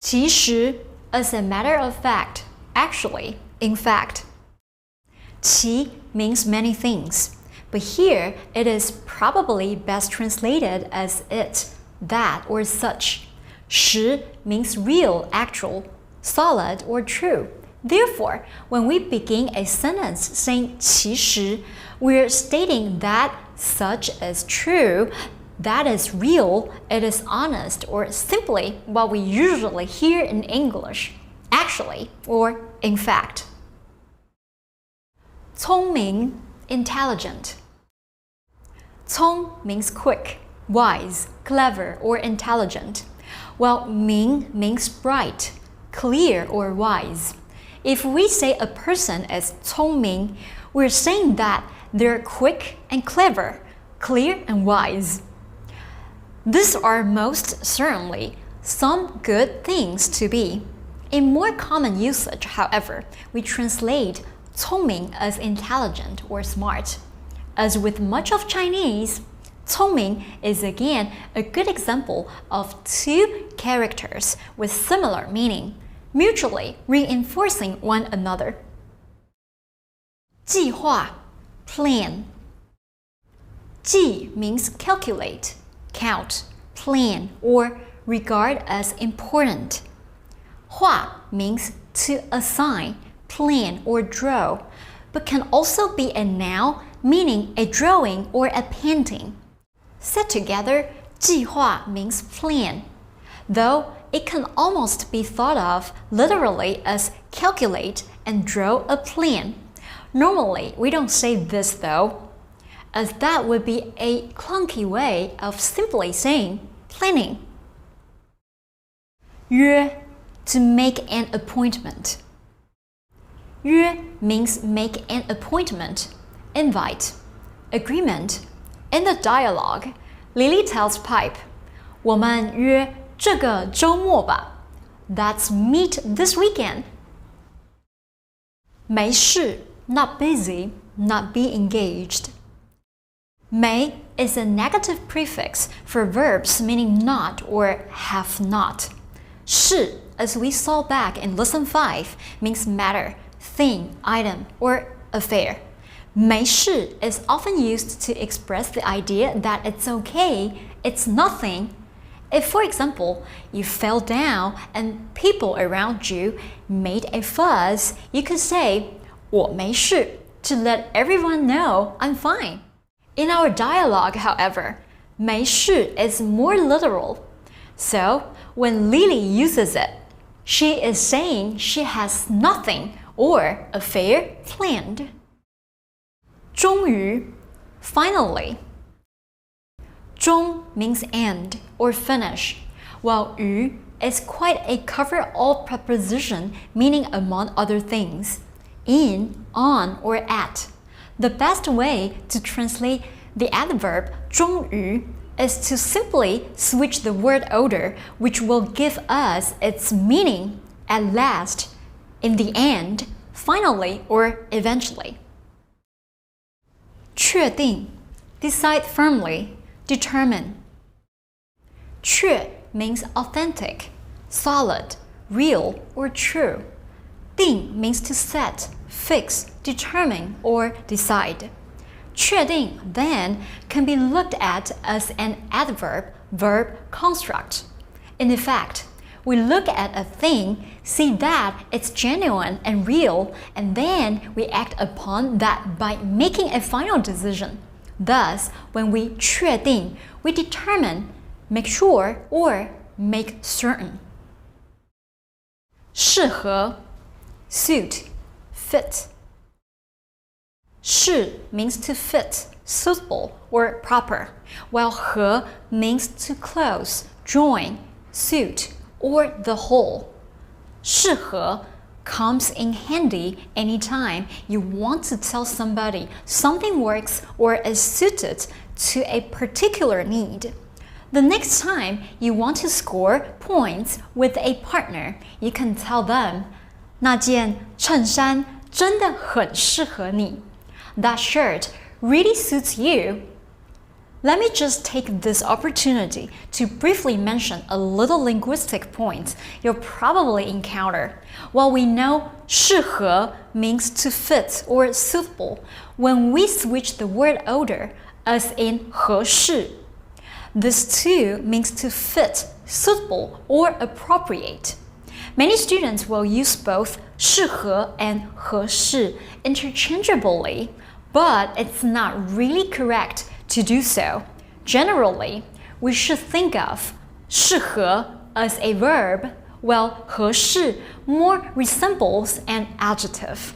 其实 as a matter of fact, actually, in fact. 其 means many things, but here it is probably best translated as it, that, or such. 实 means real, actual, solid, or true. Therefore, when we begin a sentence saying 其实, we're stating that such is true, that is real, it is honest, or simply what we usually hear in English, actually, or in fact. 聪明, intelligent. 聪 means quick, wise, clever, or intelligent, while 明 means bright, clear, or wise. If we say a person is 聪明, we're saying that they're quick and clever, clear and wise. These are most certainly some good things to be. In more common usage, however, we translate 聪明 as intelligent or smart. As with much of Chinese, 聪明 is again a good example of two characters with similar meaning, mutually reinforcing one another. 计划, plan. 计 means calculate, count, plan, or regard as important. 画 means to assign, plan, or draw, but can also be a noun meaning a drawing or a painting. Said together, 计划 means plan, though it can almost be thought of literally as calculate and draw a plan. Normally, we don't say this though, as that would be a clunky way of simply saying planning. 约 to make an appointment. 约 means make an appointment, invite, agreement. In the dialogue, Lily tells Pipe, 我们约这个周末吧. Let's meet this weekend. 没事, not busy, not be engaged. 没 is a negative prefix for verbs meaning not or have not. 事, as we saw back in lesson 5, means matter, thing, item, or affair. 没事 is often used to express the idea that it's okay, it's nothing. If, for example, you fell down and people around you made a fuss, you could say 我没事 to let everyone know I'm fine. In our dialogue, however, 没事 is more literal. So, when Lily uses it, she is saying she has nothing or affair planned. 终于, finally. 终 means end or finish, while 于 is quite a cover-all preposition meaning among other things, in, on, or at. The best way to translate the adverb 终于 is to simply switch the word order, which will give us its meaning at last, in the end, finally, or eventually. 确定, decide firmly, determine. 确 means authentic, solid, real, or true. 定 means to set, fix, determine, or decide. 确定, then, can be looked at as an adverb-verb construct. In effect, we look at a thing, see that it's genuine and real, and then we act upon that by making a final decision. Thus, when we 确定, we determine, make sure, or make certain. 适合, suit, fit. 适 means to fit, suitable, or proper, while 合 means to close, join, suit, or the whole. 适合 comes in handy anytime you want to tell somebody something works or is suited to a particular need. The next time you want to score points with a partner, you can tell them, 那件衬衫真的很适合你. That shirt really suits you. Let me just take this opportunity to briefly mention a little linguistic point you'll probably encounter. While we know 适合 means to fit or suitable, when we switch the word order, as in 合适, this too means to fit, suitable, or appropriate. Many students will use both 适合 and 合适 interchangeably, but it's not really correct to do so. Generally, we should think of 适合 as a verb, while 合适 more resembles an adjective.